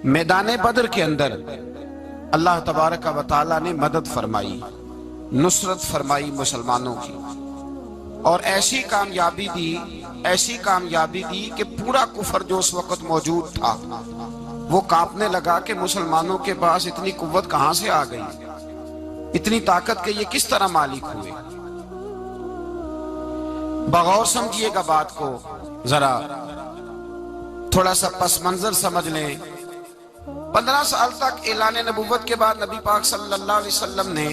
میدان بدر کے اندر اللہ تبارک و تعالیٰ نے مدد فرمائی، نصرت فرمائی مسلمانوں کی، اور ایسی کامیابی دی کہ پورا کفر جو اس وقت موجود تھا وہ کانپنے لگا کہ مسلمانوں کے پاس اتنی قوت کہاں سے آ گئی، اتنی طاقت کے یہ کس طرح مالک ہوئے۔ بغور سمجھیے گا بات کو، ذرا تھوڑا سا پس منظر سمجھ لیں۔ 15 سال تک اعلان نبوت کے بعد نبی پاک صلی اللہ علیہ وسلم نے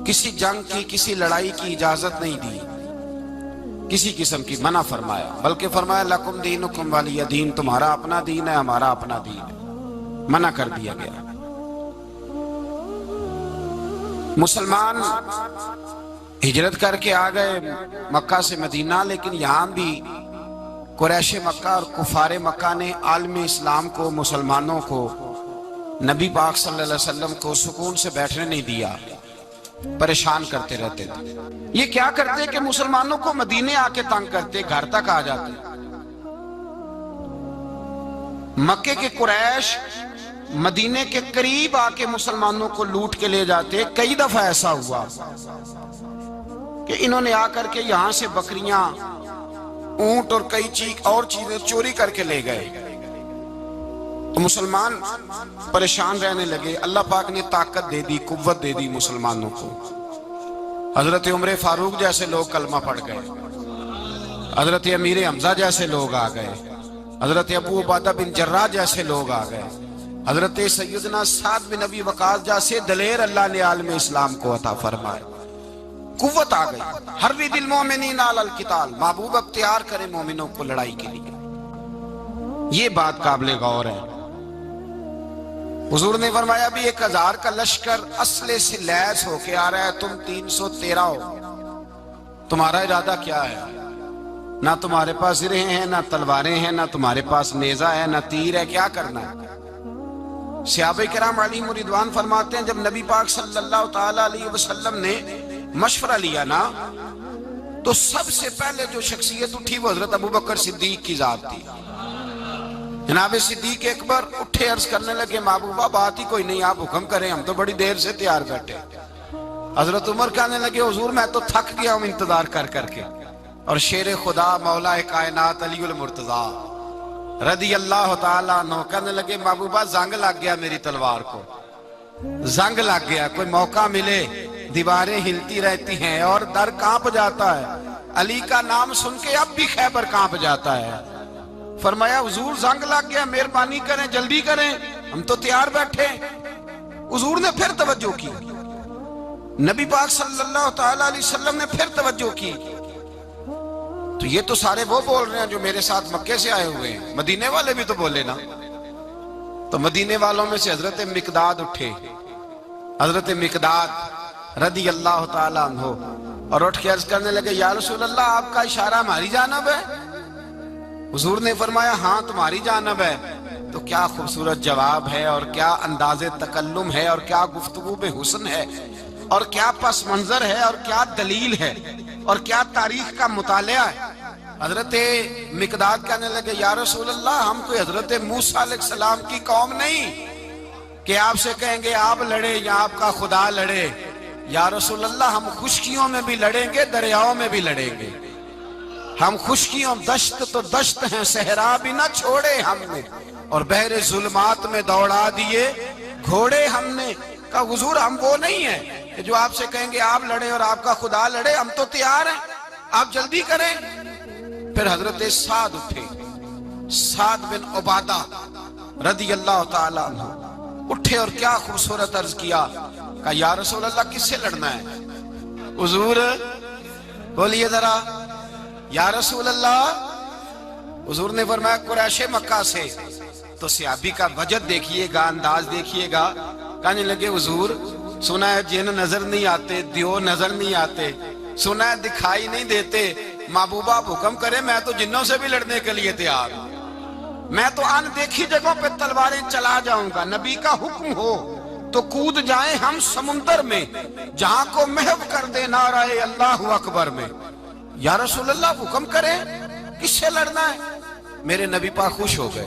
کسی جنگ کی، کسی لڑائی کی اجازت نہیں دی، کسی قسم کی منع فرمایا، بلکہ فرمایا لکم دینکم ولی دین، تمہارا اپنا دین ہے، ہمارا اپنا دین ہے، منع کر دیا گیا۔ مسلمان ہجرت کر کے آ گئے مکہ سے مدینہ، لیکن یہاں بھی قریش مکہ اور کفار مکہ نے عالم اسلام کو، مسلمانوں کو، نبی پاک صلی اللہ علیہ وسلم کو سکون سے بیٹھنے نہیں دیا، پریشان کرتے رہتے تھے۔ یہ کیا کرتے کہ مسلمانوں کو مدینے آ کے تنگ کرتے، گھر تک آ جاتے۔ مکے کے قریش مدینے کے قریب آ کے مسلمانوں کو لوٹ کے لے جاتے۔ کئی دفعہ ایسا ہوا کہ انہوں نے آ کر کے یہاں سے بکریاں، اونٹ اور کئی چیزیں چوری کر کے لے گئے۔ تو مسلمان پریشان رہنے لگے۔ اللہ پاک نے طاقت دے دی، قوت دے دی مسلمانوں کو۔ حضرت عمر فاروق جیسے لوگ کلمہ پڑھ گئے، حضرت امیر حمزہ جیسے لوگ آ گئے، حضرت ابو عبیدہ بن جراح جیسے لوگ آ گئے، حضرت سیدنا سعد بن ابی وقاص جیسے دلیر اللہ نے عالم اسلام کو عطا فرمائے۔ قوت آ گئی۔ حرِّضِ المؤمنین علی القتال، محبوب اختیار کرے مومنوں کو لڑائی کے لیے۔ یہ بات قابل غور ہے۔ حضور نے فرمایا بھی 1000 کا لشکر اسلحے سے لیس ہو کے آ رہا ہے، تم 313 ہو، تمہارا ارادہ کیا ہے؟ نہ تمہارے پاس زرہیں ہیں، نہ تلواریں ہیں، نہ تمہارے پاس نیزہ ہے، نہ تیر ہے، کیا کرنا ہے؟ صحابہ کرام علیہم رضوان فرماتے ہیں جب نبی پاک صلی اللہ تعالی علیہ وسلم نے مشورہ لیا نا، تو سب سے پہلے جو شخصیت اٹھی وہ حضرت ابوبکر صدیق کی ذات تھی۔ جناب صدیق اکبر اٹھے، عرض کرنے لگے محبوبہ بات ہی کوئی نہیں، آپ حکم کریں، ہم تو بڑی دیر سے تیار بیٹھے۔ حضرت عمر کہنے لگے حضور میں تو تھک گیا ہوں انتظار کر کر کے۔ اور شیر خدا مولا کائنات علی المرتضیٰ رضی اللہ تعالیٰ عنہ کہنے لگے محبوبہ زنگ لگ گیا میری تلوار کو، زنگ لگ گیا، کوئی موقع ملے دیواریں ہلتی رہتی ہیں اور در کانپ جاتا ہے، علی کا نام سن کے اب بھی خیبر کانپ جاتا ہے۔ فرمایا حضور زنگ لگ گیا، مہربانی کریں، جلدی کریں، ہم تو تیار بیٹھے۔ حضور نے پھر توجہ کی، نبی پاک صلی اللہ تعالی علیہ وسلم نے پھر توجہ کی۔ تو یہ تو سارے وہ بول رہے ہیں جو میرے ساتھ مکے سے آئے ہوئے ہیں، مدینے والے بھی تو بولے نا۔ تو مدینے والوں میں سے حضرت مقداد اٹھے، حضرت مقداد رضی اللہ تعالیٰ عنہ، اور اٹھ کے عرض کرنے لگے یا رسول اللہ آپ کا اشارہ ہماری جانب ہے؟ حضور نے فرمایا ہاں تمہاری جانب ہے۔ تو کیا خوبصورت جواب ہے، اور کیا انداز تکلم ہے، اور کیا گفتگو میں حسن ہے، اور کیا پس منظر ہے، اور کیا دلیل ہے، اور کیا تاریخ کا مطالعہ ہے۔ حضرت مقداد کہنے لگے یا رسول اللہ ہم کوئی حضرت موسیٰ علیہ السلام کی قوم نہیں کہ آپ سے کہیں گے آپ لڑے یا آپ کا خدا لڑے۔ یا رسول اللہ ہم خشکیوں میں بھی لڑیں گے، دریاؤں میں بھی لڑیں گے۔ ہم خشکیوں، دشت تو دشت ہیں، صحرا بھی نہ چھوڑے ہم نے، اور بحر ظلمات میں دوڑا دیے گھوڑے ہم نے۔ کہا حضور ہم وہ نہیں ہیں کہ جو آپ سے کہیں گے آپ لڑیں اور آپ کا خدا لڑے، ہم تو تیار ہیں، آپ جلدی کریں۔ پھر حضرت سعد اٹھے، سعد بن عبادہ رضی اللہ تعالیٰ عنہ اٹھے اور کیا خوبصورت عرض کیا، کہا یا رسول اللہ کس سے لڑنا ہے؟ حضور بولیے ذرا یا رسول اللہ۔ حضور نے فرمایا قریش مکہ سے۔ تو صحابی کا وجد دیکھیے گا، انداز دیکھیے گا، کہنے لگے حضور سنا ہے جن نظر نہیں آتے، دیو نظر نہیں آتے، سنا ہے دکھائی نہیں دیتے، محبوبہ آپ حکم کریں میں تو جنوں سے بھی لڑنے کے لیے تیار ہوں، میں تو ان دیکھی جگہوں پہ تلواریں چلا جاؤں گا، نبی کا حکم ہو تو کود جائیں ہم سمندر میں، جہاں کو محو کر دے نعرہ اللہ اکبر میں۔ یا رسول اللہ حکم کریں کس سے لڑنا ہے؟ میرے نبی پاک خوش ہو گئے،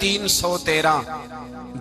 313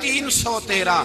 313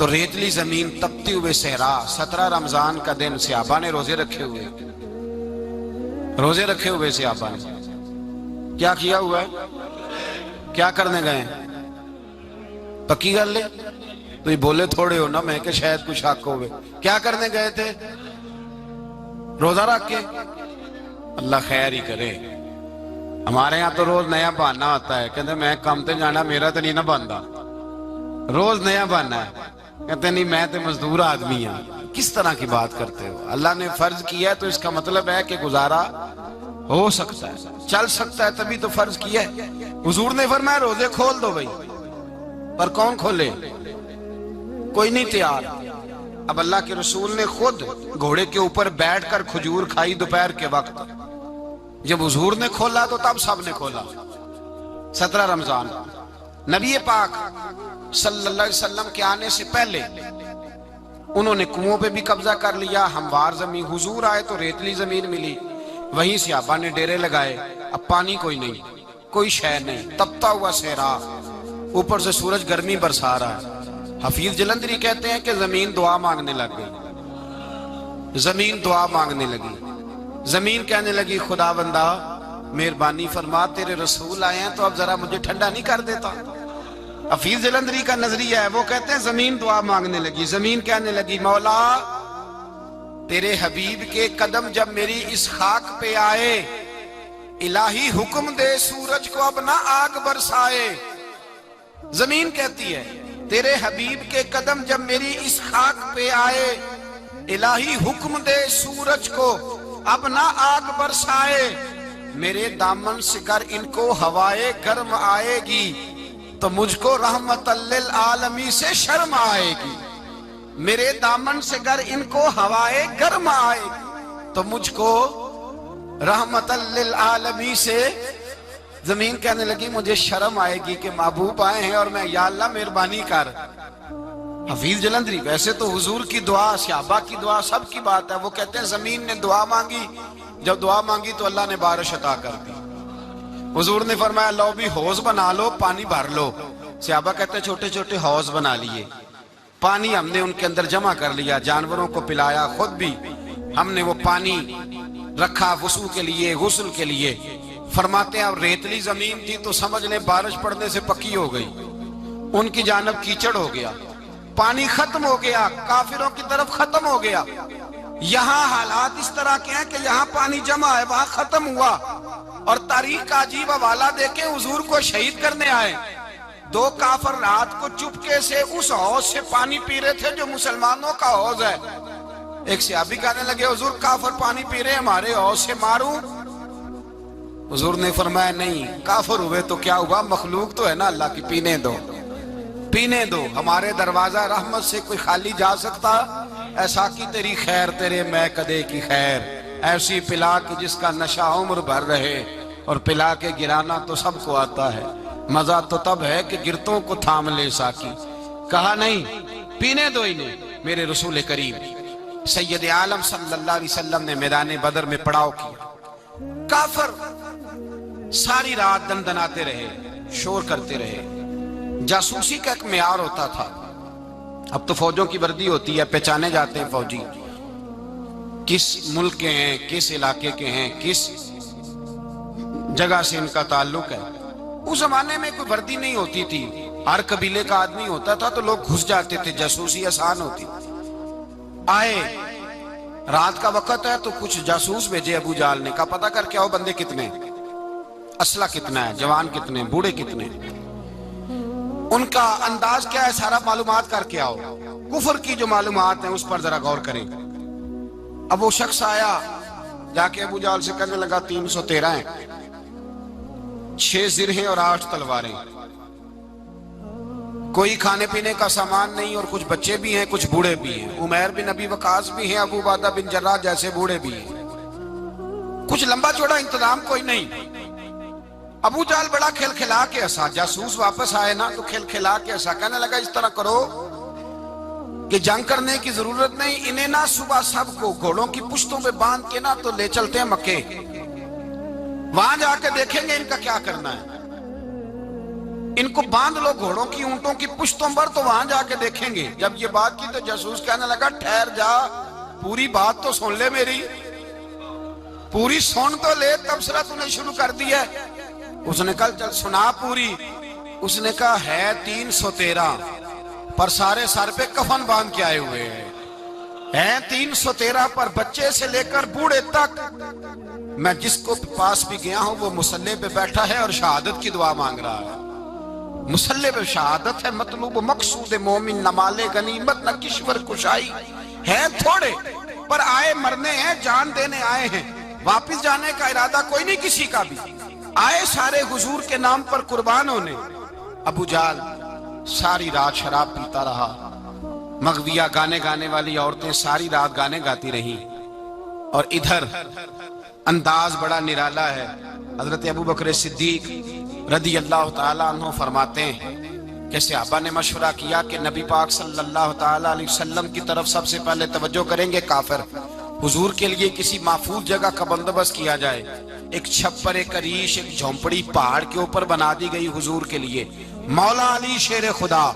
تو ریتلی زمین، تپتی ہوئے صحرا، 17 رمضان کا دن صحابہ نے روزے رکھے ہوئے، روزے رکھے ہوئے صحابہ نے کیا کیا ہوا ہے؟ کیا کرنے گئے ہیں؟ پکی گل لے تو یہ بولے تھوڑے ہو نا، میں کہ شاید کچھ حق ہوئے. کیا کرنے گئے تھے؟ روزہ رکھ کے. اللہ خیر ہی کرے. ہمارے یہاں تو روز نیا بہانہ ہوتا ہے، کہتے میں کام تے جانا، میرا تو نہیں نہ بنتا. روز نیا بہانہ ہے، کہتے نہیں میں تو مزدور آدمی ہوں. کس طرح کی بات کرتے ہو؟ اللہ نے فرض کیا ہے تو اس کا مطلب ہے کہ گزارا ہو سکتا ہے، چل سکتا ہے، تبھی تو فرض کیا ہے. حضور نے فرمایا روزے کھول دو بھائی، پر کون کھولے؟ کوئی نہیں تیار. اب اللہ کے رسول نے خود گھوڑے کے اوپر بیٹھ کر کھجور کھائی دوپہر کے وقت. جب حضور نے کھولا تو تب سب نے کھولا. 17 رمضان نبی پاک صلی اللہ علیہ وسلم کے آنے سے پہلے انہوں نے کنووں پہ بھی قبضہ کر لیا، ہموار زمین. حضور آئے تو ریتلی زمین ملی، وہیں صحابہ نے ڈیرے لگائے. اب پانی کوئی نہیں، کوئی شے نہیں، تپتا ہوا صحرا، اوپر سے سورج گرمی برسا رہا ہے. حفیظ جلندری کہتے ہیں کہ زمین دعا مانگنے لگ گئی. زمین دعا مانگنے لگی. زمین کہنے لگی خدا بندہ مہربانی فرما، تیرے رسول آئے ہیں تو اب ذرا مجھے ٹھنڈا نہیں کر دیتا. حفیظ جلندری کا نظریہ ہے، وہ کہتے ہیں زمین دعا مانگنے لگی. زمین کہنے لگی مولا تیرے حبیب کے قدم جب میری اس خاک پہ آئے، الہی حکم دے سورج کو اب نہ آگ برسائے. زمین کہتی ہے تیرے حبیب کے قدم جب میری اس خاک پہ آئے، الہی حکم دے سورج کو اب نہ آگ برسائے. میرے دامن سے گر ان کو ہوائے گرم آئے گی تو مجھ کو رحمت للعالمین سے شرم آئے گی. میرے دامن سے گر ان کو ہوائے گرم آئے گی تو مجھ کو رحمت للعالمین سے. زمین کہنے لگی مجھے شرم آئے گی کہ محبوب آئے ہیں اور میں یا اللہ مہربانی کر. حفیظ جلندری ویسے تو حضور کی دعا، صحابہ کی دعا سب کی بات ہے. وہ کہتے ہیں زمین نے دعا مانگی، جب دعا مانگی تو اللہ نے بارش عطا کر دی. حضور نے فرمایا لو بھی حوض بنا لو، پانی بھر لو. صحابہ کہتے ہیں چھوٹے چھوٹے حوض بنا لیے، پانی ہم نے ان کے اندر جمع کر لیا، جانوروں کو پلایا، خود بھی ہم نے وہ پانی رکھا وضو کے لیے، غسل کے لیے. فرماتے ہیں اب ریتلی زمین تھی تو سمجھ لیں بارش پڑنے سے پکی ہو گئی. ان کی جانب کیچڑ ہو گیا، پانی ختم ہو گیا، کافروں کی طرف ختم ہو گیا. یہاں حالات اس طرح کے ہیں کہ یہاں پانی جمع ہے، وہاں ختم ہوا. اور تاریخ کا عجیب حوالہ دیکھیں، حضور کو شہید کرنے آئے 2 کافر رات کو چپکے سے اس حوض سے پانی پی رہے تھے جو مسلمانوں کا حوض ہے. ایک صحابی کہنے لگے حضور کافر پانی پی رہے ہمارے حوض سے، ماروں؟ حضور نے فرمایا نہیں، کافر ہوئے تو کیا ہوا، مخلوق تو ہے نا اللہ کی، پینے دو پینے دو. ہمارے دروازہ رحمت سے کوئی خالی جا سکتا؟ ایسا کی تیری خیر تیرے میں کدے کی خیر، ایسی پلا کہ جس کا نشہ عمر بھر رہے، اور پلا کے گرانا تو سب کو آتا ہے، مزہ تو تب ہے کہ گرتوں کو تھام لے ساکی. کہا نہیں، پینے دو انہیں. میرے رسول کریم سید عالم صلی اللہ علیہ وسلم نے میدان بدر میں پڑاؤ کیا. کافر ساری رات دندناتے رہے، شور کرتے رہے. جاسوسی کا ایک معیار ہوتا تھا. اب تو فوجوں کی وردی ہوتی ہے، پہچانے جاتے ہیں فوجی کس ملک کے ہیں، کس علاقے کے ہیں، کس جگہ سے ان کا تعلق ہے. اس زمانے میں کوئی وردی نہیں ہوتی تھی، ہر قبیلے کا آدمی ہوتا تھا تو لوگ گھس جاتے تھے، جاسوسی آسان ہوتی. آئے رات کا وقت ہے تو کچھ جاسوس بھیجے ابو جہل نے، کہا پتہ کر کے آؤ بندے کتنے، اسلحہ کتنا ہے، جوان کتنے، بوڑھے کتنے، ان کا انداز کیا ہے، سارا معلومات کر کے آؤ. کفر کی جو معلومات ہیں اس پر ذرا غور کریں. اب وہ شخص آیا، جا کے ابو جہل سے کہنے لگا 313 ہیں، 6 زرہیں اور 8 تلواریں، کوئی کھانے پینے کا سامان نہیں، اور کچھ بچے بھی ہیں، کچھ بوڑھے بھی ہیں. عمیر بن ابی وقاص بھی ہیں، ابو عبیدہ بن جراح جیسے بوڑھے بھی ہیں. کچھ لمبا چوڑا انتظام کوئی نہیں. ابو جہل بڑا کھل کھلا کے ہنسا. جاسوس واپس آئے نا تو کھل کھلا کے ہنسا. کہنے لگا اس طرح کرو کہ جنگ کرنے کی ضرورت نہیں، انہیں نا صبح سب کو گھوڑوں کی پشتوں پہ باندھ کے نا تو لے چلتے ہیں مکے، وہاں جا کے دیکھیں گے ان کا کیا کرنا ہے. ان کو باندھ لو گھوڑوں کی اونٹوں کی پشتوں پر تو وہاں جا کے دیکھیں گے. جب یہ بات کی تو جاسوس کہنے لگا ٹھہر جا, پوری بات تو سن لے, میری پوری سن تو لے, تبصرہ تو نہیں شروع کر دی ہے. اس نے کہا چل سنا پوری. اس نے کہا ہے 313 پر سارے سر پہ کفن باندھ کے آئے ہوئے ہیں 313 پر بچے سے لے کر بوڑھے تک. میں جس کو پاس بھی گیا ہوں وہ مصلی پہ بیٹھا ہے اور شہادت کی دعا مانگ رہا ہے. مصلی پہ شہادت ہے, مطلوب مقصود مومن نہ مال غنیمت نہ کشور کشائی ہے تھوڑے, پر آئے مرنے ہیں, جان دینے آئے ہیں, واپس جانے کا ارادہ کوئی نہیں کسی کا بھی. آئے سارے حضور کے نام پر قربان ہونے. ابو جہل ساری رات شراب پیتا رہا. مغویہ گانے گانے والی عورتیں ساری رات گانے گاتی رہیں. اور ادھر انداز بڑا نرالا ہے. حضرت ابو بکر صدیق رضی اللہ تعالیٰ عنہ فرماتے ہیں کہ صحابہ نے مشورہ کیا کہ نبی پاک صلی اللہ تعالیٰ علیہ وسلم کی طرف سب سے پہلے توجہ کریں گے کافر. حضور کے لیے کسی محفوظ جگہ کا بندوبست کیا جائے. ایک چھپر, ایک عریش, ایک جھونپڑی پہاڑ کے اوپر بنا دی گئی حضور کے لیے. مولا علی شیر خدا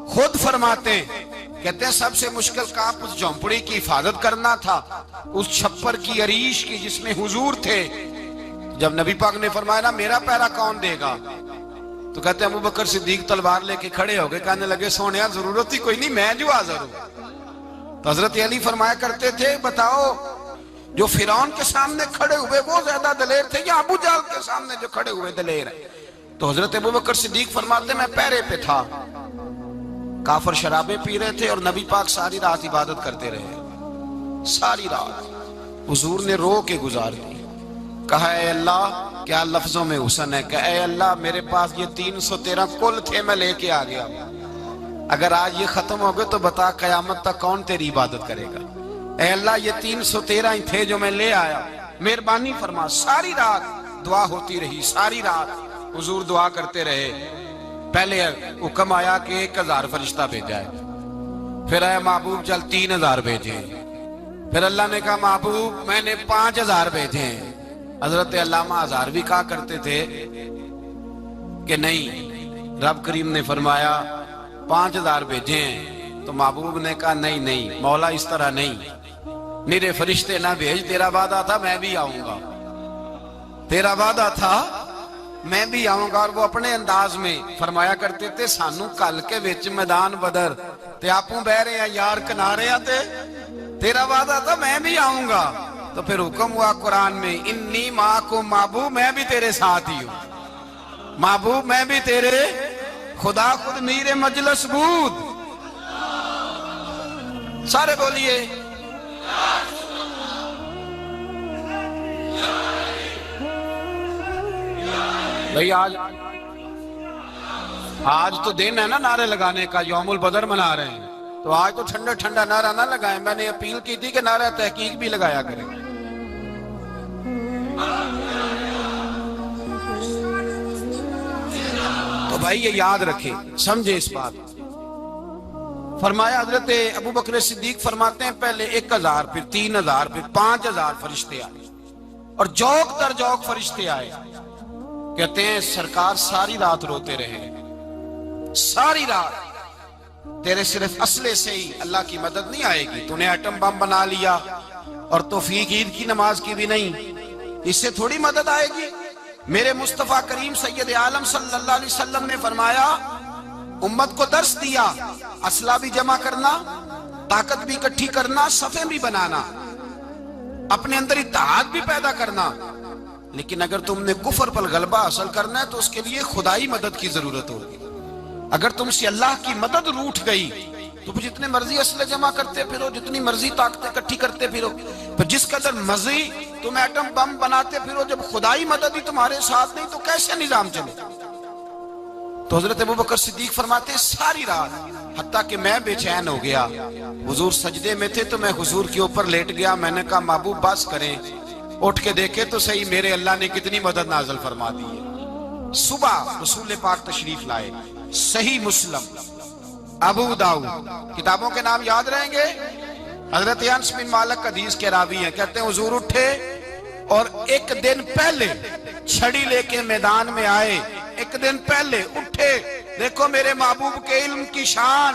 خود فرماتے ہیں, کہتے ہیں سب سے مشکل کام اس جھونپڑی کی حفاظت کرنا تھا, اس چھپر کی عریش کی جس میں حضور تھے. جب نبی پاک نے فرمایا نا میرا پہرا کون دے گا, تو کہتے ہیں ابو بکر صدیق تلوار لے کے کھڑے ہو گئے, کہنے لگے سونیا ضرورت ہی کوئی نہیں, میں جو حاضر ہوں. تو حضرت علی فرمایا کرتے تھے بتاؤ جو فرعون کے سامنے کھڑے ہوئے وہ زیادہ دلیر تھے یا ابو جہل کے سامنے جو کھڑے ہوئے دلیر ہیں؟ تو حضرت ابو بکر صدیق فرماتے میں پہرے پہ تھا. کافر شرابیں پی رہے تھے اور نبی پاک ساری رات عبادت کرتے رہے. ساری رات حضور نے رو کے گزار دی. کہا اے اللہ, کیا لفظوں میں حسن ہے, کہ اے اللہ میرے پاس یہ 313 کل تھے, میں لے کے آ گیا. اگر آج یہ ختم ہو گئے تو بتا قیامت تک کون تیری عبادت کرے گا. اے اللہ یہ 313 ہی تھے جو میں لے آیا, مہربانی فرما. ساری رات دعا ہوتی رہی, ساری رات حضور دعا کرتے رہے. پہلے حکم آیا کہ 1000 فرشتہ بھیجا ہے, پھر اے محبوب چل 3000 بھیجے, پھر اللہ نے کہا محبوب میں نے 5000 بھیجے. حضرت علامہ ہزاروی کہا کرتے تھے کہ نہیں, رب کریم نے فرمایا 5000 بھیجے ہیں, تو محبوب نے کہا نہیں نہیں مولا اس طرح نہیں, میرے فرشتے نہ بھیج, تیرا وعدہ تھا میں بھی آؤں گا, تیرا وعدہ تھا میں بھی آؤں گا. اور وہ اپنے انداز میں فرمایا کرتے تھے سانو کل کے وچ میدان بدر تے آپوں بہ رہے ہیں یار کنارے تے تیرا وعدہ تھا میں بھی آؤں گا. تو پھر حکم ہوا قرآن میں انی معکم, محبوب میں بھی تیرے ساتھ ہی ہوں, محبوب میں بھی تیرے, خدا خود میر مجلس بود. سارے بولیے بھئی. آج تو دن ہے نا نعرے لگانے کا, یوم البدر منا رہے ہیں, تو آج تو ٹھنڈا ٹھنڈا نعرہ نہ لگائیں. میں نے اپیل کی تھی کہ نعرہ تحقیق بھی لگایا کریں. تو بھائی یہ یاد رکھیں, سمجھے اس بات. فرمایا حضرت ابو بکر صدیق فرماتے ہیں پہلے 1000 پھر 3000 پھر 5000 فرشتے آئے, اور جوک در جوک فرشتے آئے. کہتے ہیں سرکار ساری رات روتے رہے, ساری رات. تیرے صرف اسلحے سے ہی اللہ کی مدد نہیں آئے گی, تو نے ایٹم بم بنا لیا اور توفیق عید کی نماز کی بھی نہیں, اس سے تھوڑی مدد آئے گی. میرے مصطفیٰ کریم سید عالم صلی اللہ علیہ وسلم نے فرمایا امت کو درس دیا, اسلحہ بھی جمع کرنا, طاقت بھی اکٹھی کرنا, صفیں بھی بنانا, اپنے اندر اتحاد بھی پیدا کرنا. لیکن اگر تم نے کفر پر غلبہ حاصل کرنا ہے تو اس کے لیے خدائی مدد کی ضرورت ہوگی. اگر تم سے اللہ کی مدد روٹھ گئی تو جتنے مرضی اسلحے جمع کرتے پھرو, جتنی مرضی طاقتیں اکٹھی کرتے پھرو, پھر جس قدر مرضی تم ایٹم بم بناتے پھرو, جب خدائی مدد ہی تمہارے ساتھ نہیں تو کیسے نظام چلے. تو حضرت ابو بکر صدیق فرماتے ہیں ساری رات, حتیٰ کہ میں بے چین ہو گیا. حضور سجدے میں تھے تو میں حضور کے اوپر لیٹ گیا. میں نے کہا محبوب بس کریں, اٹھ کے دیکھے تو صحیح میرے اللہ نے کتنی مدد نازل فرما دی ہے. صبح رسول پاک تشریف لائے, صحیح مسلم, ابو داؤد, کتابوں کے نام یاد رہیں گے. حضرت انس بن مالک حدیث کے راوی ہیں, کہتے ہیں حضور اٹھے اور ایک دن پہلے چھڑی لے کے میدان میں آئے, ایک دن پہلے اٹھے. دیکھو میرے محبوب کے علم کی شان.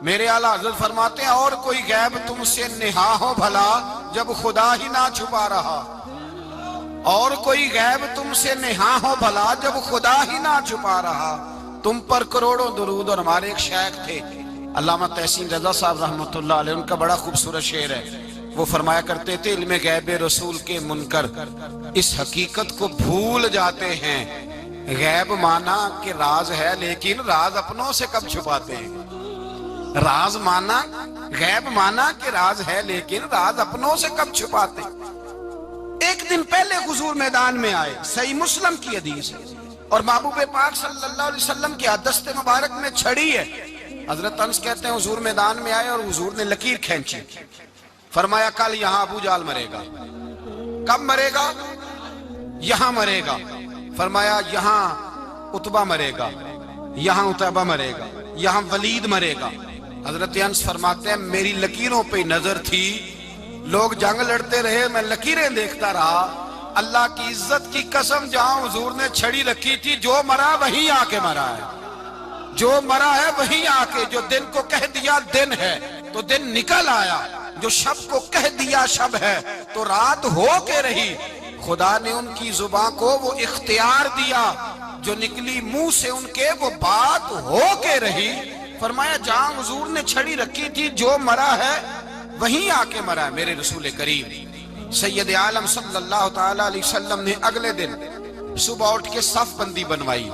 میرے اعلیٰ حضرت فرماتے ہیں اور کوئی غیب تم سے نہا ہو بھلا جب خدا ہی نہ چھپا رہا. اور کوئی غیب تم سے نہا ہو بھلا جب خدا ہی نہ چھپا رہا. تم پر کروڑوں درود. اور ہمارے ایک شیخ تھے علامہ تحسین رضا صاحب رحمۃ اللہ علیہ, ان کا بڑا خوبصورت شعر ہے. وہ فرمایا کرتے تھے علم غیب رسول کے منکر اس حقیقت کو بھول جاتے ہیں. غیب مانا کہ راز ہے لیکن راز اپنوں سے کب چھپاتے ہیں. راز مانا, غیب مانا کہ راز ہے لیکن راز اپنوں سے کب چھپاتے. ایک دن پہلے حضور میدان میں آئے, صحیح مسلم کی حدیث ہے, اور محبوب پاک صلی اللہ علیہ وسلم کی دست مبارک میں چھڑی ہے. حضرت انس کہتے ہیں حضور میدان میں آئے اور حضور نے لکیر کھینچی. فرمایا کل یہاں ابو جال مرے گا. کب مرے گا؟ یہاں مرے گا. فرمایا یہاں عتبہ مرے گا, یہاں عتبہ مرے گا, یہاں ولید مرے گا. حضرت انس فرماتے ہیں میری لکیروں پہ نظر تھی, لوگ جنگ لڑتے رہے, میں لکیریں دیکھتا رہا. اللہ کی عزت کی قسم جہاں حضور نے چھڑی رکھی تھی, جو مرا وہیں آ کے مرا ہے. جو مرا ہے وہیں آ کے. جو دن کو کہہ دیا دن ہے تو دن نکل آیا. جو شب کو کہہ دیا شب ہے تو رات ہو کے رہی. خدا نے ان کی زبان کو وہ اختیار دیا, جو نکلی منہ سے ان کے وہ بات ہو کے رہی. فرمایا جہاں حضور نے چھڑی رکھی تھی جو مرا ہے وہیں آ کے مرا ہے میرے رسول کریم سید عالم صلی اللہ تعالی علیہ وسلم نے اگلے دن صبح اٹھ کے صف بندی بنوائی.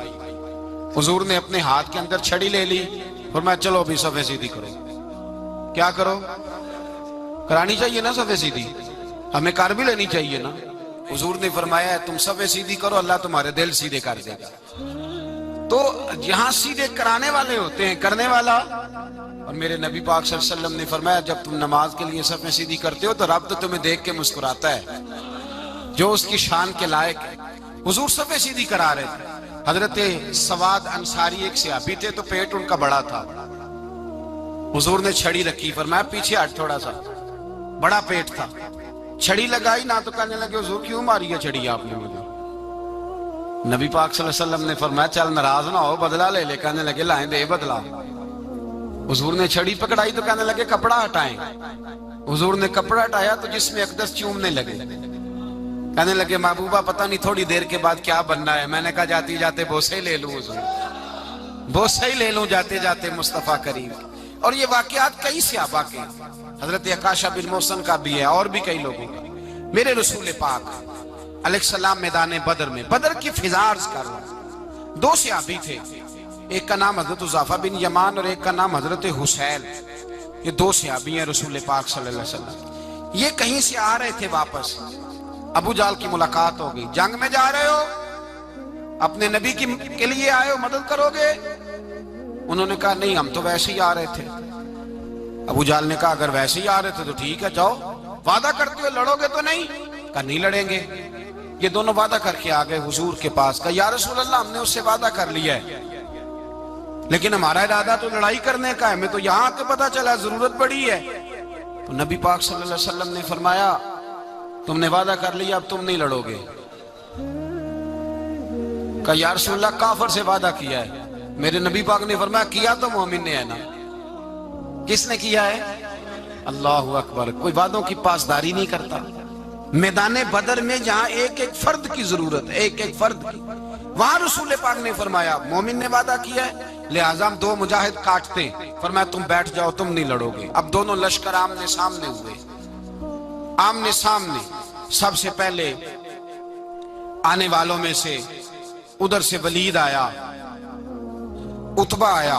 حضور نے اپنے ہاتھ کے اندر چھڑی لے لی. فرمایا چلو ابھی صفیں سیدھی کرو. کیا کرو؟ کرانی چاہیے نا صفیں سیدھی, ہمیں کر بھی لینی چاہیے نا. حضور نے فرمایا تم صفیں سیدھی کرو, اللہ تمہارے دل سیدھے کر دے گا. تو یہاں سیدھے کرانے والے ہوتے ہیں, کرنے والا. اور میرے نبی پاک صلی اللہ علیہ وسلم نے فرمایا جب تم نماز کے لیے صفیں سیدھی کرتے ہو تو رب تو تمہیں دیکھ کے مسکراتا ہے جو اس کی شان کے لائق ہے. حضور صفیں سیدھی کرا رہے تھے. حضرت سواد انصاری ایک صحابی تھے تو پیٹ ان کا بڑا تھا. حضور نے چھڑی رکھی. فرمایا پیچھے ہٹ تھوڑا سا, بڑا پیٹ تھا. چھڑی لگائی نا تو کہنے لگے حضور کیوں ماری ہے چھڑی آپ نے مجھے. نبی پاک صلی اللہ علیہ وسلم نے فرمایا چل ناراض نہ ہو, بدلہ لے لے. کہنے لگے لائیں دے بدلہ. حضور نے چھڑی پکڑائی تو کہنے لگے کپڑا ہٹائیں. حضور نے کپڑا ہٹایا تو جس میں اقدس چومنے لگے. کہنے لگے محبوبہ پتہ نہیں تھوڑی دیر کے بعد کیا بننا ہے. میں نے کہا جاتی جاتے بوسے لے لوں حضور, بوسے لے لوں جاتے جاتے مصطفیٰ کریم. اور یہ واقعات کئی صحابہ کے, حضرت عکاشہ بن محسن کا بھی ہے اور بھی کئی لوگوں کا. میرے رسول پاک علیہ السلام میدان بدر میں, بدر کی فضا عرض کر رہا ہوں. دو صحابی تھے, ایک کا نام حضرت حذیفہ بن یمان اور ایک کا نام حضرت حسین. یہ دو صحابی ہیں رسول پاک صلی اللہ علیہ وسلم. یہ کہیں سے آ رہے تھے واپس, ابو جال کی ملاقات ہو گئی. جنگ میں جا رہے ہو, اپنے نبی کے لیے آئے ہو, مدد کرو گے؟ انہوں نے کہا نہیں ہم تو ویسے ہی آ رہے تھے. ابو جال نے کہا اگر ویسے ہی آ رہے تھے تو ٹھیک ہے جاؤ, وعدہ کرتے ہو لڑو گے تو نہیں؟ کہا نہیں لڑیں گے. یہ دونوں وعدہ کر کے آ گئے حضور کے پاس. کہا یا رسول اللہ ہم نے اس سے وعدہ کر لیا ہے لیکن ہمارا ارادہ تو لڑائی کرنے کا ہے, ہمیں تو یہاں کے پتہ چلا ضرورت پڑی ہے. تو نبی پاک صلی اللہ علیہ وسلم نے فرمایا تم نے وعدہ کر لیا اب تم نہیں لڑو گے. کہا یا رسول اللہ کافر سے وعدہ کیا ہے. میرے نبی پاک نے فرمایا کیا تو مومن نے ہے نا. کس نے کیا ہے؟ اللہ اکبر. کوئی وعدوں کی پاسداری نہیں کرتا. میدان بدر میں جہاں ایک ایک فرد کی ضرورت ہے, ایک ایک فرد کی, وہاں رسول پاک نے فرمایا مومن نے وعدہ کیا ہے لہٰذا ہم دو مجاہد کاٹتے. فرمایا تم بیٹھ جاؤ تم نہیں لڑو گے. اب دونوں لشکر آمنے سامنے ہوئے, آمنے سامنے. سب سے پہلے آنے والوں میں سے ادھر سے ولید آیا, عتبہ آیا,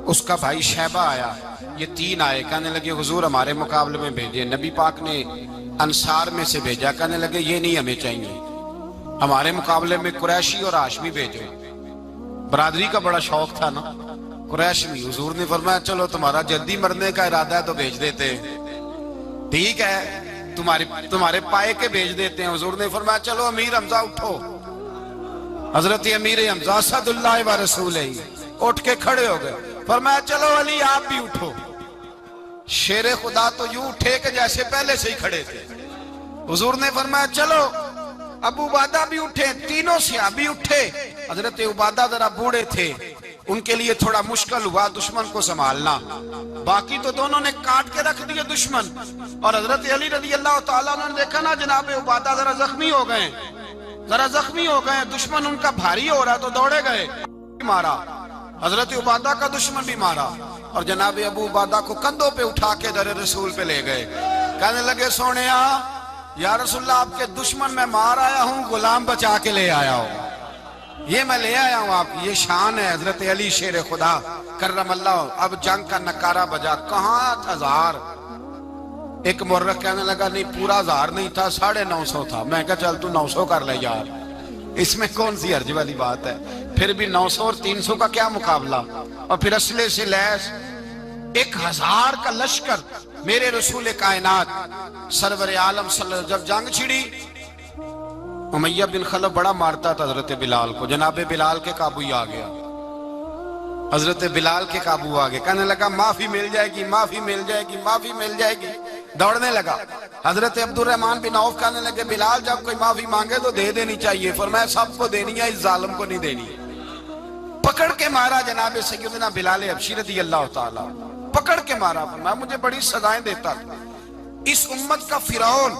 اس کا بھائی شیبہ آیا. یہ تین آئے. کہنے لگے حضور ہمارے مقابلے میں بھیجے. نبی پاک نے انصار میں سے بھیجا. کہنے لگے یہ نہیں ہمیں چاہیے, ہمارے مقابلے میں قریشی اور ہاشمی بھیجو. برادری کا بڑا شوق تھا نا قریشی. حضور نے فرمایا چلو تمہارا جلدی مرنے کا ارادہ ہے تو بھیج دیتے, ٹھیک ہے تمہارے پائے کے بھیج دیتے ہیں. حضور نے فرمایا چلو امیر حمزہ اٹھو. حضرت امیر حمزہ اسد اللہ و رسولہ اٹھ کے کھڑے ہو گئے. فرمایا چلو علی آپ بھی اٹھو. شیر خدا تو یوں اٹھے کہ جیسے پہلے سے ہی کھڑے تھے. حضور نے فرمایا چلو. ابو عبیدہ بھی اٹھے, تینوں صحابی اٹھے. حضرت عبادہ ذرا بوڑھے تھے، ان کے لیے تھوڑا مشکل ہوا دشمن کو سنبھالنا، باقی تو دونوں نے کاٹ کے رکھ دیے دشمن. اور حضرت علی رضی اللہ تعالیٰ عنہ نے دیکھا نا جناب عبادہ ذرا زخمی ہو گئے، دشمن ان کا بھاری ہو رہا تو دوڑے گئے، مارا حضرت عبادہ کا دشمن بھی مارا، اور جناب ابو عبادہ کو کندھوں پہ اٹھا کے در رسول پہ لے گئے. کہنے لگے سونیا یا رسول اللہ آپ کے دشمن میں مار آیا ہوں، غلام بچا کے لے آیا ہوں، یہ میں لے آیا ہوں آپ. یہ شان ہے حضرت علی شیر خدا کرم اللہ. اب جنگ کا نکارہ بجا، کہاں 1000. ایک مرخ کہنے لگا نہیں پورا 1000 نہیں تھا، 950 تھا. میں کہا چل تو 900 کر لے یار، اس میں کون سی حرج والی بات ہے. پھر بھی 900 اور 300 کا کیا مقابلہ. اور پھر اسلحے سے لیس 1000 کا لشکر. میرے رسول کائنات سرور عالم صلی اللہ علیہ وسلم جب جنگ چھڑی، امیہ بن خلف بڑا مارتا تھا حضرت بلال کو، جناب بلال کے قابو ہی آ گیا، حضرت بلال کے قابو آ گئے. کہنے لگا معافی مل جائے گی، معافی مل جائے گی، معافی مل جائے گی. دوڑنے لگا. حضرت عبد الرحمن بن عوف کہنے لگے بلال جب کوئی معافی مانگے تو دے دینی چاہیے. فرمایا سب کو دینی ہے، اس ظالم کو نہیں دینی. پکڑ کے مارا جناب سیدنا بلال حبشی رضی اللہ تعالی، پکڑ کے مارا. فرمایا مجھے بڑی سزائیں دیتا تھا. اس امت کا فرعون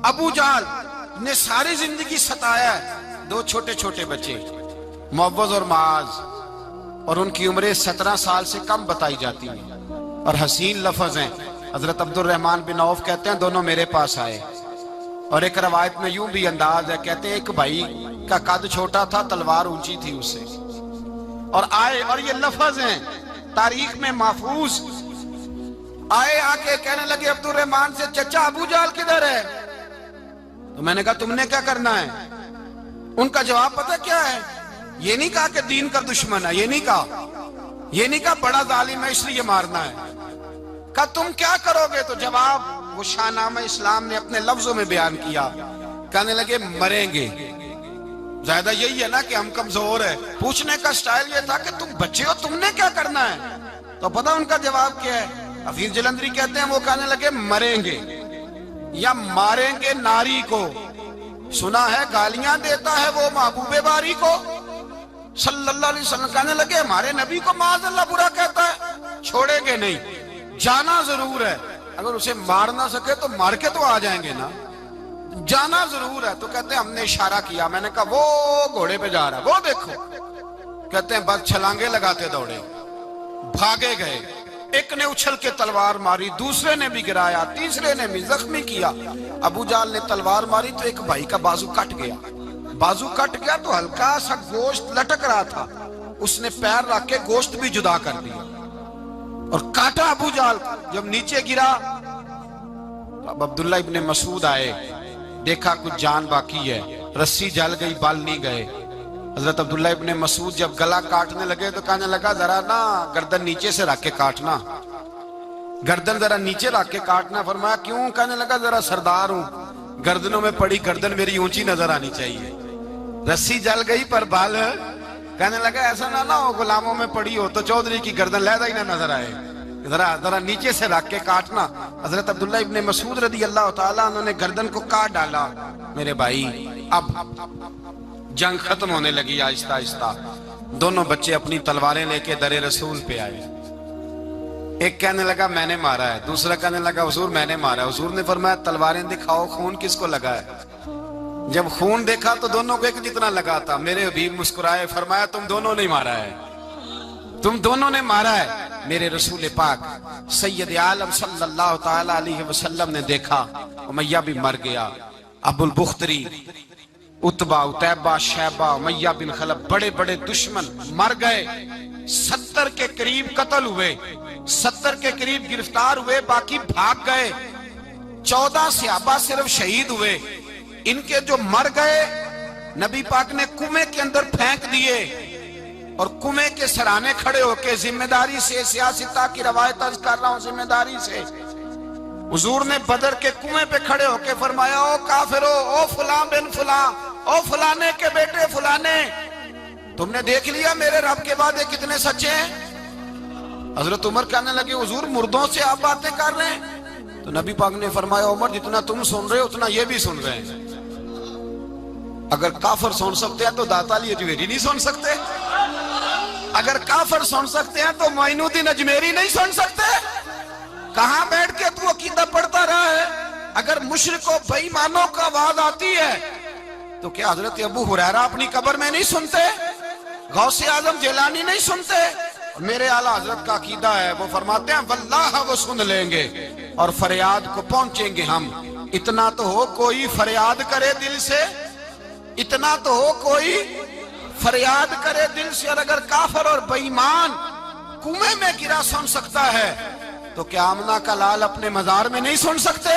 ابو جہل نے ساری زندگی ستایا ہے. 2 چھوٹے چھوٹے بچے معوذ اور معاذ، اور ان کی عمریں 17 سال سے کم بتائی جاتی ہیں، اور حسین لفظ ہیں. حضرت عبد الرحمن بن عوف کہتے ہیں دونوں میرے پاس آئے، اور ایک روایت میں یوں بھی انداز ہے، کہتے ہیں ایک بھائی کا قد چھوٹا تھا، تلوار اونچی تھی اس سے، اور آئے، اور یہ لفظ ہیں تاریخ میں محفوظ. آئے آ کے کہنے لگے عبد الرحمن سے چچا ابو جہل کدھر ہے؟ تو میں نے کہا تم نے کیا کرنا ہے؟ ان کا جواب پتہ کیا ہے؟ یہ نہیں کہا کہ دین کا دشمن ہے، یہ نہیں کہا بڑا ظالم ہے اس لیے مارنا ہے. کہا تم کیا کرو گے؟ تو جواب وہ شاہ نامہ اسلام نے اپنے لفظوں میں بیان کیا. کہنے لگے مریں گے. زیادہ یہی ہے نا کہ ہم کمزور ہے. پوچھنے کا سٹائل یہ تھا کہ تم بچے ہو، تم نے کیا کرنا ہے؟ تو پتہ ان کا جواب کیا ہے؟ حفیظ جلندری کہتے ہیں وہ کہنے لگے مریں گے یا ماریں گے ناری کو. سنا ہے گالیاں دیتا ہے وہ محبوب باری کو صلی اللہ علیہ وسلم. کہنے لگے ہمارے نبی کو معاذ اللہ برا کہتا ہے، چھوڑیں گے نہیں، جانا ضرور ہے. اگر اسے مار نہ سکے تو مار کے تو آ جائیں گے نا، جانا ضرور ہے. تو کہتے ہیں ہم نے اشارہ کیا، میں نے کہا وہ گھوڑے پہ جا رہا ہے وہ دیکھو. کہتے ہیں بس چھلانگے لگاتے دوڑے، بھاگے گئے. ایک نے اچھل کے تلوار ماری، دوسرے نے بھی گرایا، تیسرے نے بھی زخمی کیا. ابو جہل نے تلوار ماری تو ایک بھائی کا بازو کٹ گیا. بازو کٹ گیا تو ہلکا سا گوشت لٹک رہا تھا، اس نے پیر رکھ کے گوشت بھی جدا کر دیا اور کاٹا ابو جہل. جب نیچے گرا اب عبداللہ ابن مسعود آئے، دیکھا کچھ جان باقی ہے، رسی جل گئی، بال نہیں گئے. حضرت عبداللہ ابن مسعود جب گلا کاٹنے لگے تو کہنے لگا ذرا نا گردن نیچے سے رکھ کے کاٹنا، گردن ذرا نیچے رکھ کے کاٹنا. فرمایا کیوں؟ کہنے لگا ذرا سردار ہوں، گردنوں میں پڑی گردن میری اونچی نظر آنی چاہیے. رسی جل گئی پر بال. کہنے لگا ایسا نہ ہو غلاموں میں پڑی ہو تو چودھری کی گردن لہدہ ہی نہ نظر آئے، ذرا نیچے سے رکھ کے کاٹنا. حضرت عبداللہ ابن مسعود رضی اللہ تعالیٰ انہوں نے گردن کو کاٹ ڈالا. میرے بھائی اب جنگ ختم ہونے لگی آہستہ آہستہ. دونوں بچے اپنی تلواریں لے کے در رسول پہ آئے. ایک کہنے لگا میں نے مارا ہے، دوسرا کہنے لگا حضور میں نے مارا ہے. حضور نے فرمایا تلواریں دکھاؤ، خون کس کو لگا ہے؟ جب خون دیکھا تو دونوں کو ایک جتنا لگا تھا. میرے حبیب مسکرائے، فرمایا تم دونوں نے مارا ہے، تم دونوں نے مارا ہے. میرے رسول پاک سید عالم صلی اللہ تعالی علیہ وسلم نے دیکھا امیہ بھی مر گیا. ابو البختری، عتبہ، عتیبہ، شیبہ، امیہ بن خلف بڑے بڑے دشمن مر گئے. 70 کے قریب قتل ہوئے، 70 کے قریب گرفتار ہوئے، باقی بھاگ گئے. 14 صحابہ صرف شہید ہوئے. ان کے جو مر گئے نبی پاک نے کنویں کے اندر پھینک دیے، اور کنویں کے سرانے کھڑے ہو کے ذمہ داری سے، سیاستہ کی روایت عرض کر رہا ہوں، ذمہ داری سے حضور نے بدر کے کنویں پہ کھڑے ہو کے فرمایا او کافرو، او فلاں بن فلاں، او فلانے کے بیٹے فلانے، تم نے دیکھ لیا میرے رب کے وعدے کتنے سچے ہیں. حضرت عمر کہنے لگے حضور مردوں سے آپ باتیں کر رہے ہیں؟ تو نبی پاک نے فرمایا عمر جتنا تم سن رہے ہو اتنا یہ بھی سن رہے ہیں. اگر کافر سن سکتے ہیں تو داتا علی اجمیری نہیں سن سکتے؟ اگر کافر سن سکتے ہیں تو معین الدین اجمیری نہیں سن سکتے؟ کہاں بیٹھ کے تو عقیدہ پڑھتا رہا ہے؟ اگر مشرکوں بے ایمانوں کا آواز آتی ہے تو کیا حضرت ابو ہریرہ اپنی قبر میں نہیں سنتے؟ غوث اعظم جیلانی نہیں سنتے؟ میرے اعلیٰ حضرت کا عقیدہ ہے، وہ فرماتے ہیں واللہ وہ سن لیں گے اور فریاد کو پہنچیں گے ہم۔ اتنا تو ہو کوئی فریاد کرے دل سے، اتنا تو ہو کوئی فریاد کرے دل سے۔ اور اگر کافر اور بے ایمان کنویں میں گرا سن سکتا ہے تو کیا آمنہ کا لال اپنے مزار میں نہیں سن سکتے؟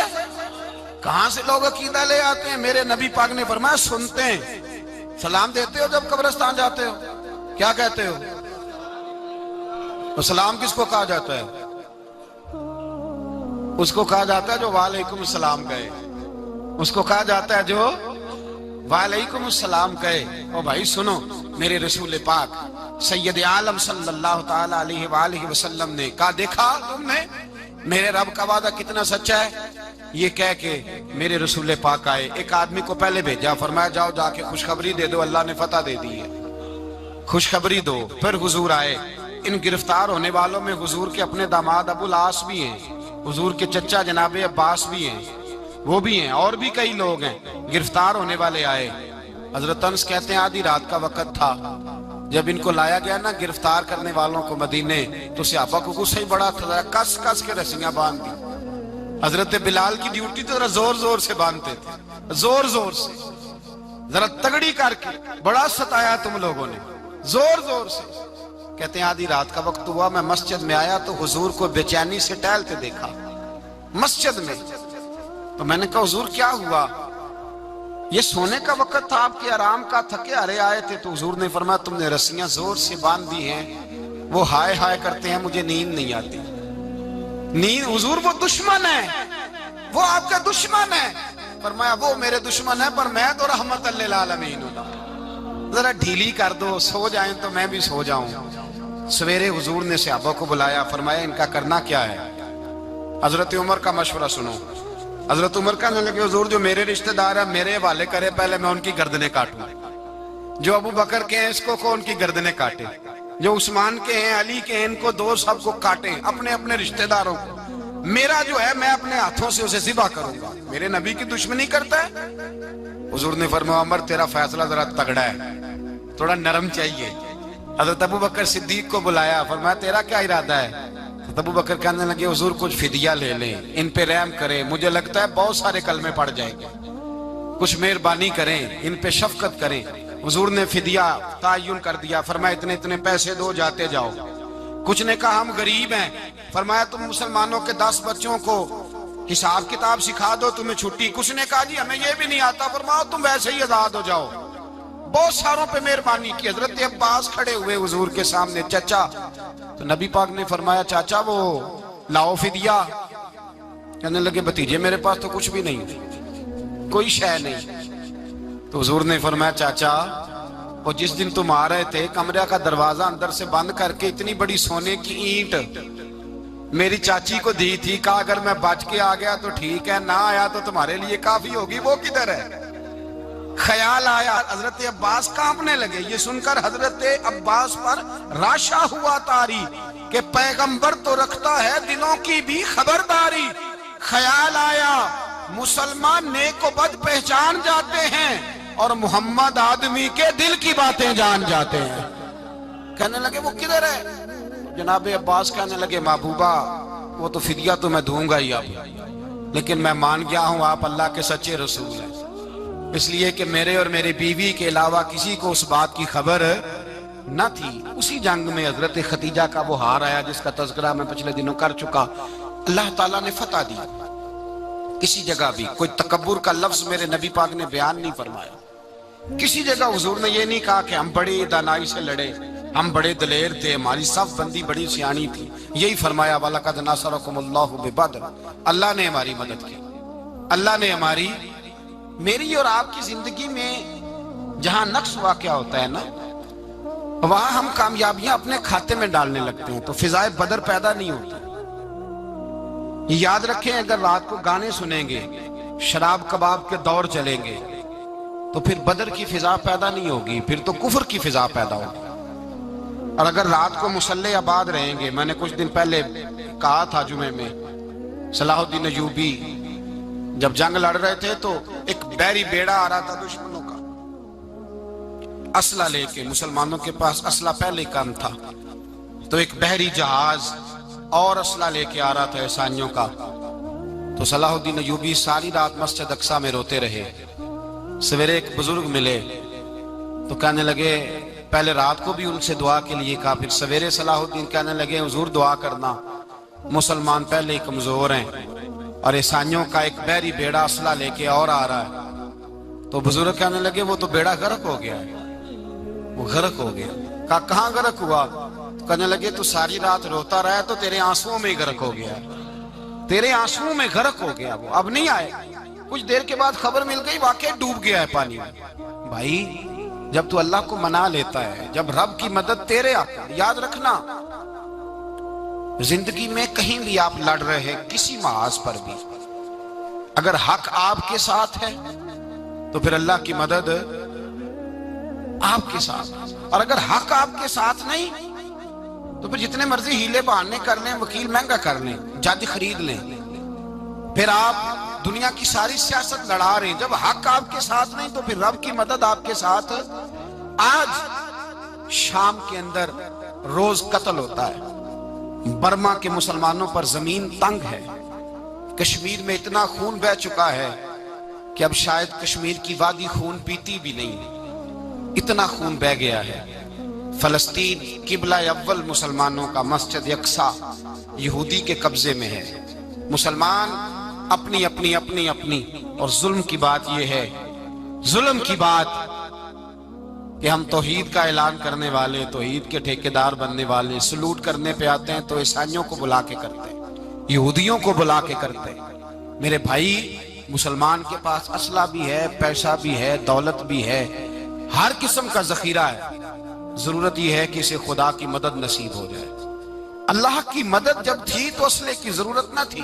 کہاں سے لوگ عقیدہ لے آتے ہیں؟ میرے نبی پاک نے فرمایا سنتے ہیں۔ سلام دیتے ہو جب قبرستان جاتے ہو؟ کیا کہتے ہو؟ سلام کس کو کہا جاتا ہے؟ اس کو کہا جاتا ہے جو وعلیکم السلام کہے، اس کو کہا جاتا ہے جو وعلیکم السلام کہے۔ او بھائی سنو، میرے رسول پاک سید عالم صلی اللہ تعالی علیہ وآلہ وسلم نے کہا دیکھا تم نے میرے رب کا وعدہ کتنا سچا ہے؟ یہ کہہ کے میرے رسول پاک آئے، ایک آدمی کو پہلے بھیجا، فرمایا جاؤ جا کے خوشخبری دے دو، اللہ نے فتح دے دی ہے، خوشخبری دو۔ پھر حضور آئے، ان گرفتار ہونے والوں میں حضور کے اپنے داماد ابو العاص بھی ہیں، حضور کے چچا جناب عباس بھی ہیں، وہ بھی ہیں، اور بھی کئی لوگ ہیں گرفتار ہونے والے آئے۔ حضرت انس کہتے ہیں آدھی رات کا وقت تھا، جب ان کو لایا گیا نا گرفتار کرنے والوں کو مدینے، تو صحابہ کو غصہ ہی بڑا تھا، کس کس کے رسیاں باندھ دی۔ حضرت بلال کی ڈیوٹی تو ذرا زور زور سے باندھتے تھے، زور زور سے، ذرا تگڑی کر کے، بڑا ستایا تم لوگوں نے، زور زور سے۔ کہتے ہیں آدھی رات کا وقت ہوا، میں مسجد میں آیا تو حضور کو بے چینی سے ٹہلتے دیکھا مسجد میں۔ تو میں نے کہا حضور کیا ہوا؟ یہ سونے کا وقت تھا، آپ کے آرام کا، تھکے ہارے آئے تھے۔ تو حضور نے فرمایا تم نے رسیاں زور سے باندھ دی ہیں، وہ ہائے ہائے کرتے ہیں، مجھے نیند نہیں آتی۔ نیند حضور وہ دشمن ہے، وہ آپ کا دشمن ہے۔ فرمایا وہ میرے دشمن ہے پر میں تو رحمت للعالمین ہوں، ذرا ڈھیلی کر دو، سو جائیں تو میں بھی سو جاؤں۔ سویرے حضور نے صحابہ کو بلایا، فرمایا ان کا کرنا کیا ہے؟ حضرت عمر کا مشورہ سنو۔ حضرت عمر کہنے لگے حضور جو میرے رشتہ دار ہیں میرے حوالے کرے، پہلے میں ان کی گردنیں کاٹوں، جو ابو بکر کے ہیں اس کو ان کی گردنیں کاٹے، جو عثمان کے ہیں علی کے ہیں ان کو دو، سب کو کاٹیں، اپنے اپنے رشتہ داروں کو۔ میرا جو ہے میں اپنے ہاتھوں سے اسے ذبح کروں گا، میرے نبی کی دشمنی کرتا ہے۔ حضور نے فرمایا عمر تیرا فیصلہ ذرا تگڑا ہے، تھوڑا نرم چاہیے۔ حضرت ابو بکر صدیق کو بلایا، فرمایا تیرا کیا ارادہ ہے؟ ابو بکر کہنے لگے حضور کچھ فدیہ لے لیں، ان پہ رحم کریں، مجھے لگتا ہے بہت سارے کلمے پڑ جائیں گے، کچھ مہربانی کریں، ان پہ شفقت کریں۔ حضور نے فدیہ تعین کر دیا، فرمایا اتنے اتنے پیسے دو، جاتے جاؤ۔ کچھ نے کہا ہم غریب ہیں، فرمایا تم مسلمانوں کے 10 بچوں کو حساب کتاب سکھا دو، تمہیں چھٹی۔ کچھ نے کہا جی ہمیں یہ بھی نہیں آتا، فرمایا تم ویسے ہی آزاد ہو جاؤ۔ بہت ساروں پہ مہربانی کی۔ حضرت عباس کھڑے ہوئے حضور کے سامنے، چچا، تو نبی پاک نے فرمایا چاچا وہ لاؤ فدیہ۔ کہنے لگے بھتیجے میرے پاس تو کچھ بھی نہیں، کوئی شے نہیں۔ تو حضور نے فرمایا چاچا وہ جس دن تم آ رہے تھے کمرہ کا دروازہ اندر سے بند کر کے اتنی بڑی سونے کی اینٹ میری چاچی کو دی تھی، کہا اگر میں بچ کے آ گیا تو ٹھیک ہے، نہ آیا تو تمہارے لیے کافی ہوگی، وہ کدھر ہے؟ خیال آیا، حضرت عباس کانپنے لگے۔ یہ سن کر حضرت عباس پر راشا ہوا طاری کہ پیغمبر تو رکھتا ہے دلوں کی بھی خبرداری۔ خیال آیا مسلمان نیک و بد پہچان جاتے ہیں اور محمد آدمی کے دل کی باتیں جان جاتے ہیں۔ کہنے لگے وہ کدھر ہے؟ جناب عباس کہنے لگے محبوبہ وہ تو فدیہ تو میں دوں گا ہی اب، لیکن میں مان گیا ہوں آپ اللہ کے سچے رسول ہیں، اس لیے کہ میرے اور میری بیوی کے علاوہ کسی کو اس بات کی خبر نہ تھی۔ اسی جنگ میں حضرت خدیجہ کا وہ ہار آیا جس کا تذکرہ میں پچھلے دنوں کر چکا، اللہ تعالیٰ نے فتح دی۔ کسی جگہ بھی کوئی تکبر کا لفظ میرے نبی پاک نے بیان نہیں فرمایا، کسی جگہ حضور نے یہ نہیں کہا کہ ہم بڑی دانائی سے لڑے، ہم بڑے دلیر تھے، ہماری صف بندی بڑی سیانی تھی۔ یہی فرمایا وَلَقَدْ نَصَرَكُمُ اللَّهُ بِبَدْرٍ، اللہ نے ہماری مدد کی، اللہ نے ہماری۔ میری اور آپ کی زندگی میں جہاں نقص واقع ہوتا ہے نا، وہاں ہم کامیابیاں اپنے کھاتے میں ڈالنے لگتے ہیں تو فضائے بدر پیدا نہیں ہوتی۔ یاد رکھیں اگر رات کو گانے سنیں گے، شراب کباب کے دور چلیں گے، تو پھر بدر کی فضا پیدا نہیں ہوگی، پھر تو کفر کی فضا پیدا ہوگی۔ اور اگر رات کو مسلح آباد رہیں گے، میں نے کچھ دن پہلے کہا تھا جمعے میں، صلاح الدین ایوبی جب جنگ لڑ رہے تھے تو ایک بحری بیڑا آ رہا تھا دشمنوں کا، اسلحہ لے کے، مسلمانوں کے پاس اسلحہ پہلے کم تھا، تو ایک بحری جہاز اور اسلحہ لے کے آ رہا تھا عیسائیوں کا۔ تو صلاح الدین ایوبی ساری رات مسجد اقصی میں روتے رہے۔ سویرے ایک بزرگ ملے تو کہنے لگے، پہلے رات کو بھی ان سے دعا کے لیے کہا، پھر سویرے صلاح الدین کہنے لگے حضور دعا کرنا، مسلمان پہلے ہی کمزور ہیں اور عیسائیوں کا ایک بحری بیڑا اسلحہ لے کے اور آ رہا ہے۔ تو بزرگ کہنے لگے وہ تو بیڑا غرق ہو گیا ہے، وہ غرق ہو گیا۔ کہا کہاں غرق ہوا؟ کہنے لگے تو ساری رات روتا رہا تو تیرے آنسوؤں میں ہی غرق ہو گیا، تیرے آنسوؤں میں غرق ہو گیا، وہ اب نہیں آئے۔ کچھ دیر کے بعد خبر مل گئی واقعی ڈوب گیا ہے پانی میں۔ بھائی جب تو اللہ کو منا لیتا ہے، جب رب کی مدد تیرے آتا ہے، یاد رکھنا زندگی میں کہیں بھی آپ لڑ رہے ہیں، کسی محاذ پر بھی، اگر حق آپ کے ساتھ ہے تو پھر اللہ کی مدد آپ کے ساتھ، اور اگر حق آپ کے ساتھ نہیں تو پھر جتنے مرضی ہیلے بہانے کر لیں، وکیل مہنگا کر لیں، جج خرید لیں، پھر آپ دنیا کی ساری سیاست لڑا رہے ہیں، جب حق آپ کے ساتھ نہیں تو پھر رب کی مدد آپ کے ساتھ۔ آج شام کے اندر روز قتل ہوتا ہے، برما کے مسلمانوں پر زمین تنگ ہے، کشمیر میں اتنا خون بہہ چکا ہے کہ اب شاید کشمیر کی وادی خون پیتی بھی نہیں، اتنا خون بہہ گیا ہے۔ فلسطین قبلہ اول مسلمانوں کا مسجد اقصی یہودی کے قبضے میں ہے، مسلمان اپنی اپنی اپنی اپنی، اور ظلم کی بات یہ ہے، ظلم کی بات کہ ہم توحید کا اعلان کرنے والے، توحید کے ٹھیکیدار بننے والے، سلوٹ کرنے پہ آتے ہیں تو عیسائیوں کو بلا کے کرتے ہیں، یہودیوں کو بلا کے کرتے ہیں۔ میرے بھائی مسلمان کے پاس اسلحہ بھی ہے، پیسہ بھی ہے، دولت بھی ہے، ہر قسم کا ذخیرہ ہے، ضرورت یہ ہے کہ اسے خدا کی مدد نصیب ہو جائے۔ اللہ کی مدد جب تھی تو اسلحے کی ضرورت نہ تھی،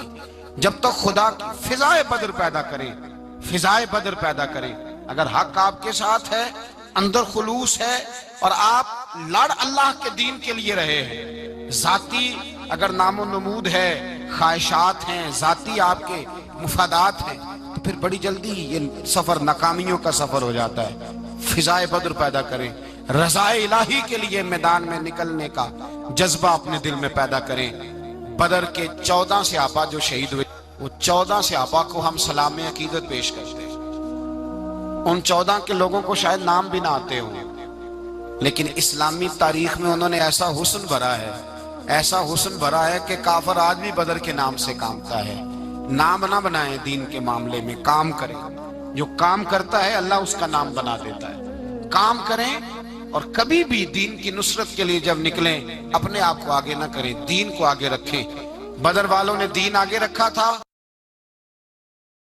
جب تک خدا کی فضائے بدر پیدا کرے، فضائے بدر پیدا کرے۔ اگر حق آپ کے ساتھ ہے، اندر خلوص ہے، اور آپ لڑ اللہ کے دین کے لیے رہے ہیں، ذاتی اگر نام و نمود ہے، خواہشات ہیں، ذاتی آپ کے مفادات ہیں، تو پھر بڑی جلدی یہ سفر ناکامیوں کا سفر ہو جاتا ہے۔ فضائے بدر پیدا کریں، رضائے الہی کے لیے میدان میں نکلنے کا جذبہ اپنے دل میں پیدا کریں۔ بدر کے 14 صحابہ جو شہید ہوئے، وہ 14 صحابہ کو ہم سلام عقیدت پیش کرتے ہیں۔ ان 14 کے لوگوں کو شاید نام بھی نہ آتے ہوں، لیکن اسلامی تاریخ میں انہوں نے ایسا حسن بھرا ہے، ایسا حسن بھرا ہے کہ کافر آج بھی بدر کے نام سے کامتا ہے۔ نام نہ بنائیں دین کے معاملے میں، کام کریں، جو کام کرتا ہے اللہ اس کا نام بنا دیتا ہے۔ کام کریں، اور کبھی بھی دین کی نصرت کے لیے جب نکلیں اپنے آپ کو آگے نہ کریں، دین کو آگے رکھیں۔ بدر والوں نے دین آگے رکھا تھا۔